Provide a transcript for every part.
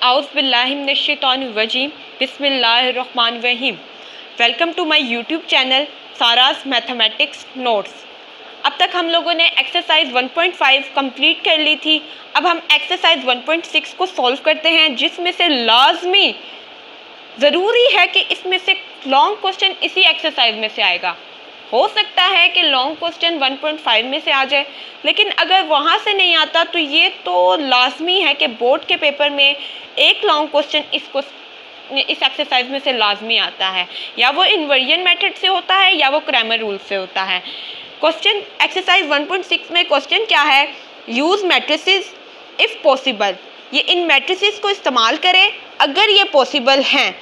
आउज़ुबिल्लाहिमिनश्शैतानिर्रजीम बिस्मिल्लाहिर्रहमानिर्रहीम। Welcome to my YouTube channel Saras mathematics notes. अब तक हम लोगों ने एक्सरसाइज 1.5 कंप्लीट कर ली थी। अब हम एक्सरसाइज 1.6 को सॉल्व करते हैं, जिसमें से लाजमी ज़रूरी है कि इसमें से लॉन्ग क्वेश्चन इसी एक्सरसाइज में से आएगा। हो सकता है कि लॉन्ग क्वेश्चन 1.5 में से आ जाए, लेकिन अगर वहाँ से नहीं आता तो ये तो लाजमी है कि बोर्ड के पेपर में एक लॉन्ग क्वेश्चन इस एक्सरसाइज में से लाजमी आता है, या वो इन्वर्जन मेथड से होता है या वो क्रैमर रूल से होता है। क्वेश्चन एक्सरसाइज 1.6 में क्वेश्चन क्या है? Use matrices if possible. ये इन मैट्रिसेस को इस्तेमाल करें अगर ये पॉसिबल हैं,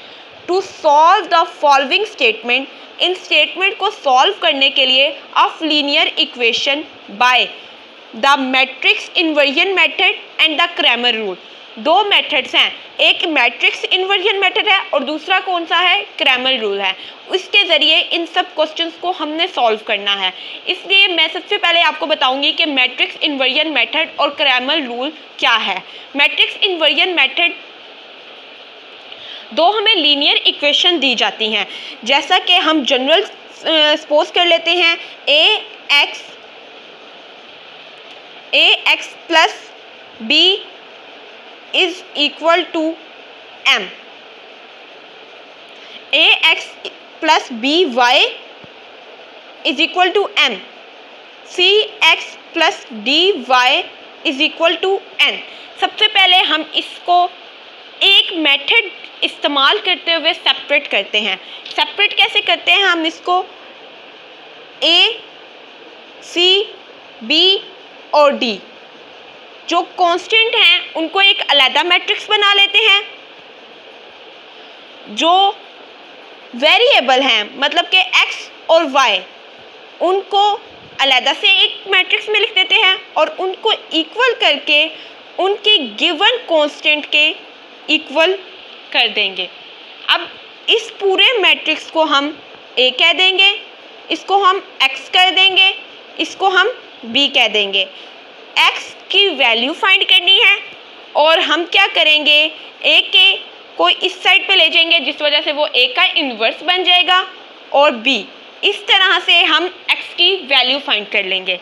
to solve the following statement. इन स्टेटमेंट को सॉल्व करने के लिए of linear equation by the matrix inversion method and the Cramer rule. दो मेथड्स हैं, एक मैट्रिक्स इन्वर्जन मेथड है और दूसरा कौन सा है? क्रैमर रूल है। इसके ज़रिए इन सब क्वेश्चंस को हमने सॉल्व करना है। इसलिए मैं सबसे पहले आपको बताऊंगी कि मैट्रिक्स इन्वर्जन मेथड और क्रैमर रूल क्या है। मैट्रिक्स इन्वर्जन मेथड दो हमें लीनियर इक्वेशन दी जाती हैं, जैसा कि हम जनरल सपोज कर लेते हैं A x plus B is equal to M, A x plus B Y is equal to M, C x plus D Y is equal to N. सबसे पहले हम इसको एक मेथड इस्तेमाल करते हुए सेपरेट करते हैं। सेपरेट कैसे करते हैं? हम इसको ए, सी, बी और डी जो कांस्टेंट हैं उनको एक अलग मैट्रिक्स बना लेते हैं, जो वेरिएबल हैं मतलब कि एक्स और वाई उनको अलग से एक मैट्रिक्स में लिख देते हैं और उनको इक्वल करके उनके गिवन कांस्टेंट के इक्वल कर देंगे। अब इस पूरे मैट्रिक्स को हम ए कह देंगे, इसको हम एक्स कर देंगे, इसको हम बी कह देंगे। एक्स की वैल्यू फाइंड करनी है और हम क्या करेंगे, ए के को इस साइड पे ले जाएंगे जिस वजह से वो ए का इन्वर्स बन जाएगा, और बी इस तरह से हम एक्स की वैल्यू फाइंड कर लेंगे।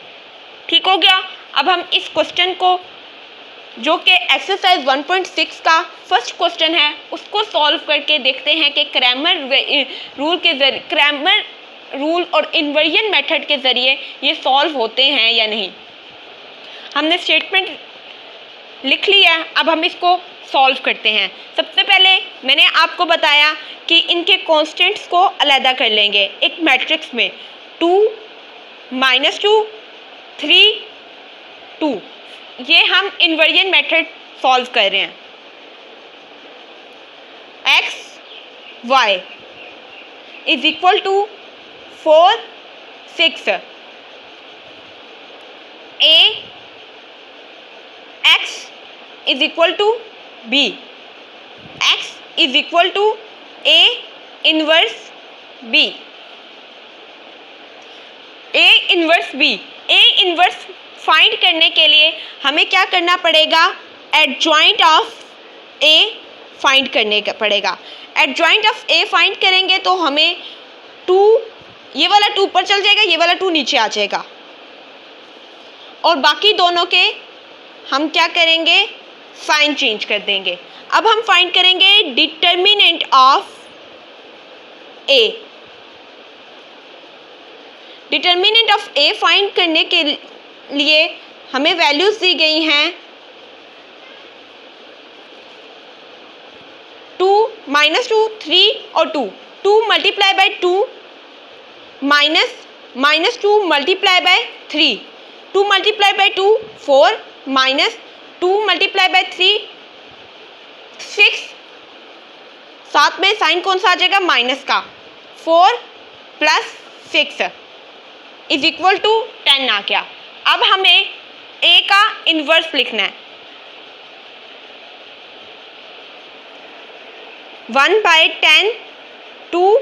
ठीक हो गया। अब हम इस क्वेश्चन को जो कि एक्सरसाइज 1.6 का फर्स्ट क्वेश्चन है उसको सॉल्व करके देखते हैं कि क्रैमर रूल और इन्वर्जन मेथड के ज़रिए ये सॉल्व होते हैं या नहीं। हमने स्टेटमेंट लिख लिया है, अब हम इसको सॉल्व करते हैं। सबसे पहले मैंने आपको बताया कि इनके कांस्टेंट्स को अलग कर लेंगे एक मैट्रिक्स में, 2 -2 3 2। ये हम इन्वर्जन मेथड सॉल्व कर रहे हैं। X Y is equal to 4 6, A X is equal to B, X is equal to A inverse B, A inverse B. A inverse find करने के लिए हमें क्या करना पड़ेगा? एडजॉइंट ऑफ ए फाइंड करने का पड़ेगा। एडजॉइंट ऑफ ए फाइंड करेंगे तो हमें 2, ये वाला 2 ऊपर चल जाएगा, ये वाला 2 नीचे आ जाएगा, और बाकी दोनों के हम क्या करेंगे? साइन चेंज कर देंगे। अब हम फाइंड करेंगे determinant of A. Determinant of A find करने के लिए हमें वैल्यूज दी गई हैं 2 -2 3 और 2। 2 multiply by 2 -2 multiply by 3, 2 multiply by 2 4 -2 multiply by 3 6, साथ में साइन कौन सा आ जाएगा? माइनस का। 4 + 6 इज इक्वल टू 10 आ गया। अब हमें ए का इन्वर्स लिखना है। 1/10 2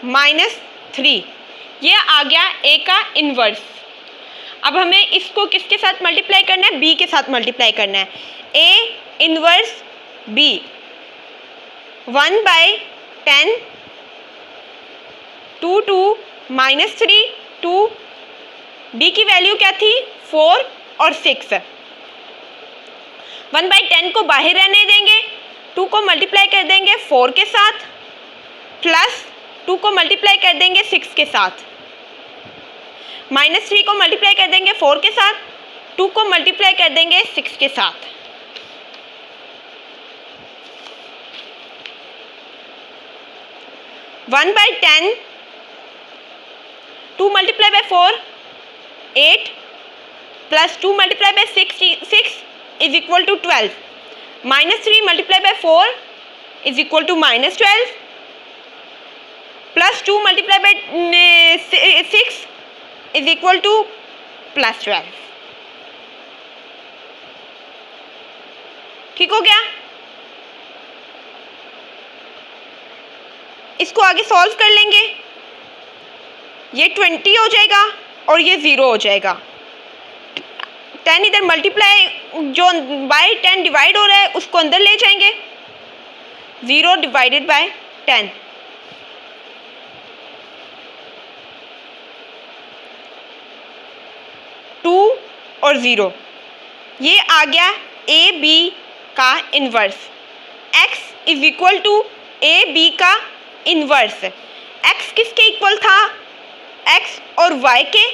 -3, ये आ गया ए का इन्वर्स। अब हमें इसको किसके साथ मल्टीप्लाई करना है, बी के साथ मल्टीप्लाई करना है। ए इनवर्स बी 1/10 2 2 -3 2, डी की वैल्यू क्या थी 4 और 6। 1/10 को बाहर रहने देंगे, 2 को मल्टीप्लाई कर देंगे 4 के साथ, प्लस 2 को मल्टीप्लाई कर देंगे 6 के साथ, -3 को मल्टीप्लाई कर देंगे 4 के साथ, 2 को मल्टीप्लाई कर देंगे 6 के साथ। One by 10 2 multiply by 4 8 plus 2 multiply by 6 is equal to 12, -3 multiply by 4 is equal to -12, plus 2 multiply by 6 is equal to +12। ठीक हो गया। इसको आगे सॉल्व कर लेंगे, ये 20 हो जाएगा और ये 0 हो जाएगा। 10 इधर मल्टीप्लाई जो बाय 10 डिवाइड हो रहा है उसको अंदर ले जाएंगे, 0 डिवाइडेड बाय 10, और 0, ये आ गया ए बी का inverse. x is equal to A B का इन्वर्स। x किसके इक्वल था, x और y के,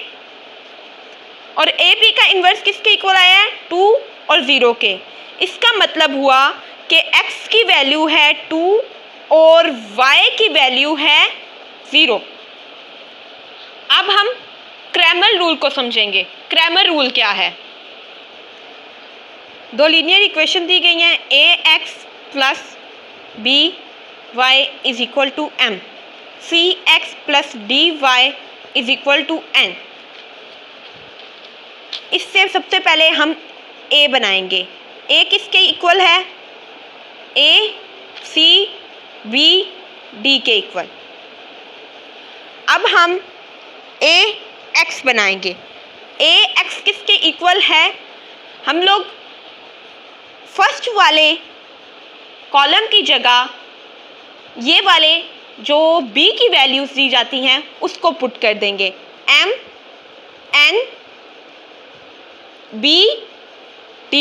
और ए बी का इन्वर्स किसके इक्वल आया है 2 और 0 के। इसका मतलब हुआ कि x की वैल्यू है 2 और y की वैल्यू है 0। अब हम क्रैमर रूल को समझेंगे। क्रैमर रूल क्या है, दो लीनियर इक्वेशन दी गई हैं, ax plus B Y is equal to m, cx plus D Y is equal to n। इससे सबसे पहले हम a बनाएंगे। a किसके इक्वल है, a c b d के इक्वल। अब हम ax बनाएंगे। ax किसके इक्वल है, हम लोग फर्स्ट वाले कॉलम की जगह ये वाले जो b की वैल्यूज दी जाती हैं उसको पुट कर देंगे, m n b d।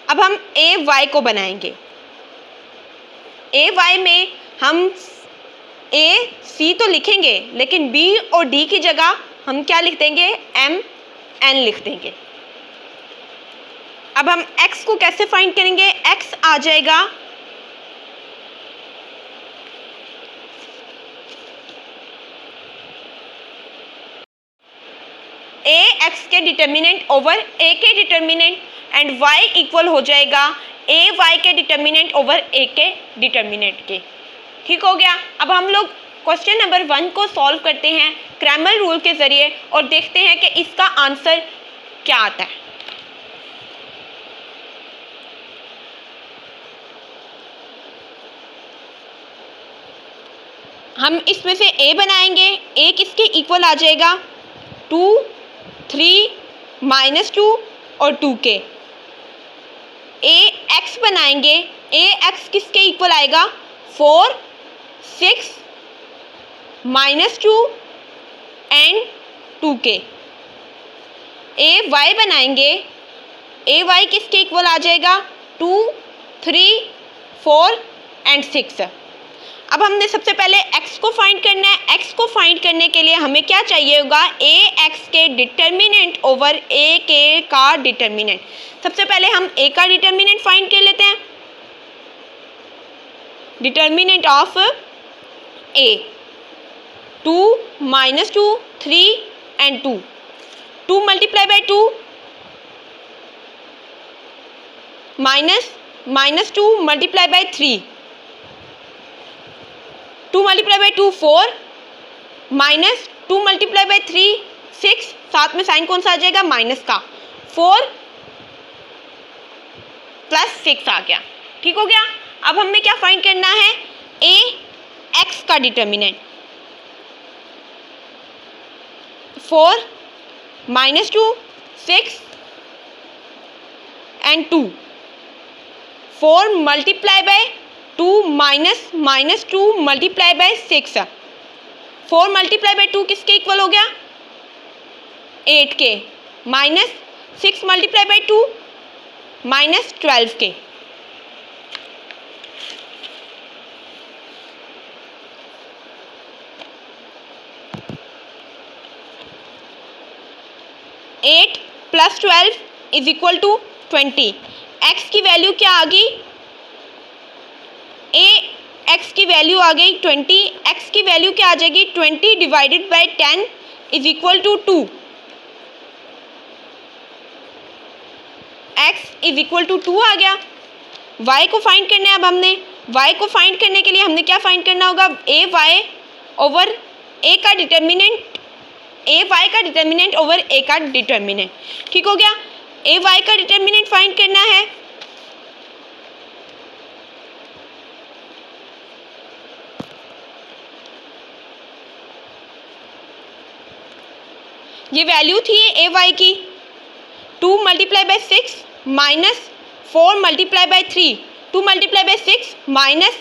अब हम a y को बनाएंगे। a y में हम a c तो लिखेंगे लेकिन b और d की जगह हम क्या लिख देंगे, m n लिख देंगे। अब हम x को कैसे फाइंड करेंगे, x आ जाएगा ax के डिटर्मिनेंट ओवर a के डिटर्मिनेंट, एंड y इक्वल हो जाएगा ay के डिटर्मिनेंट ओवर a के डिटर्मिनेंट के। ठीक हो गया। अब हम लोग क्वेश्चन नंबर 1 को सॉल्व करते हैं क्रैमर रूल के ज़रिए और देखते हैं कि इसका आंसर क्या आता है। हम इसमें से a बनाएंगे। a किसके इक्वल आ जाएगा, 2 3 -2 और 2 के। ax बनाएंगे। ax किसके इक्वल आएगा, 4 6 -2 एंड 2 के। ay बनाएंगे। ay किसके इक्वल आ जाएगा, 2 3 4 एंड 6। अब हमने सबसे पहले x को फाइंड करना है। x को फाइंड करने के लिए हमें क्या चाहिए होगा, ax के डिटर्मिनेंट ओवर a के का डिटर्मिनेंट। सबसे पहले हम a का डिटर्मिनेंट फाइंड कर लेते हैं। Determinant of a 2 -2 3 and 2, 2 multiply by 2 -2 multiply by 3, 2 multiply by 2 4 -2 multiply by 3 6, साथ में साइन कौन सा आ जाएगा, माइनस का, 4 + 6 आ गया। ठीक हो गया। अब हमें क्या फाइंड करना है, a x का determinant. 4 -2 6 and 2. 4 multiply by 2 minus 2 multiply by 6. 4 multiply by 2 किसके इक्वल हो गया? 8 के. माइनस 6 multiply by 2 माइनस 12 के. Eight plus 12 is equal to 20. X की वैल्यू क्या आ गई? एक्स की वैल्यू आ गई 20. एक्स की वैल्यू क्या आ जाएगी? 20 divided by 10 is equal to 2. X is equal to 2 आ गया. वाई को फाइंड करना है. अब हमने वाई को फाइंड करने के लिए हमने क्या फाइंड करना होगा? ए वाई ओवर ए का डिटर्मिनेंट, ए वाई का डिटर्मिनेंट ओवर ए का डिटर्मिनेंट. ठीक हो गया. ए वाई का डिटर्मिनेंट फाइंड करना है. ये वैल्यू थी ए वाई की 2 multiply by 6 minus 4 multiply by 3. 2 multiply by 6 minus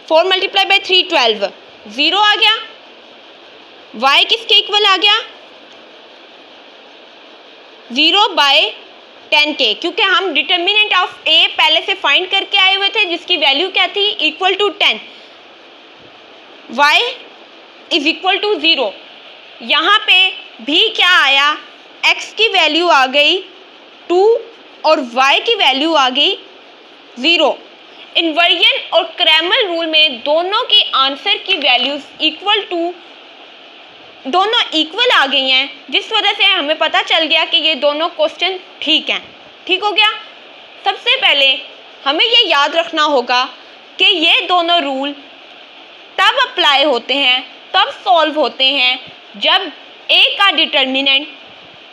4 multiply by 3 12. 0 आ गया. y किसके इक्वल आ गया? 0 बाय 10 के, क्योंकि हम डिटर्मिनेंट ऑफ a पहले से फाइंड करके आए हुए थे जिसकी वैल्यू क्या थी? Equal to 10. y is equal to 0. यहाँ पे भी क्या आया? x की वैल्यू आ गई 2 और y की वैल्यू आ गई 0. इन्वर्जन और क्रैमर रूल में दोनों की आंसर की वैल्यूज इक्वल टू, दोनों इक्वल आ गई हैं, जिस वजह से हमें पता चल गया कि ये दोनों क्वेश्चन ठीक हैं. ठीक हो गया. सबसे पहले हमें ये याद रखना होगा कि ये दोनों रूल तब अप्लाई होते हैं, तब सॉल्व होते हैं जब ए का डिटर्मिनेंट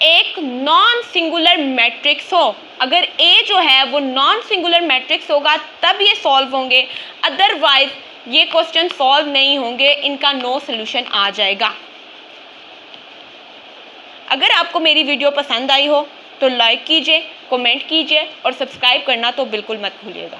एक नॉन सिंगुलर मैट्रिक्स हो. अगर ए जो है वो नॉन सिंगुलर मैट्रिक्स होगा तब ये सॉल्व होंगे, अदरवाइज ये क्वेश्चन सॉल्व नहीं होंगे, इनका नो सोल्यूशन आ जाएगा. अगर आपको मेरी वीडियो पसंद आई हो तो लाइक कीजिए, कमेंट कीजिए और सब्सक्राइब करना तो बिल्कुल मत भूलिएगा.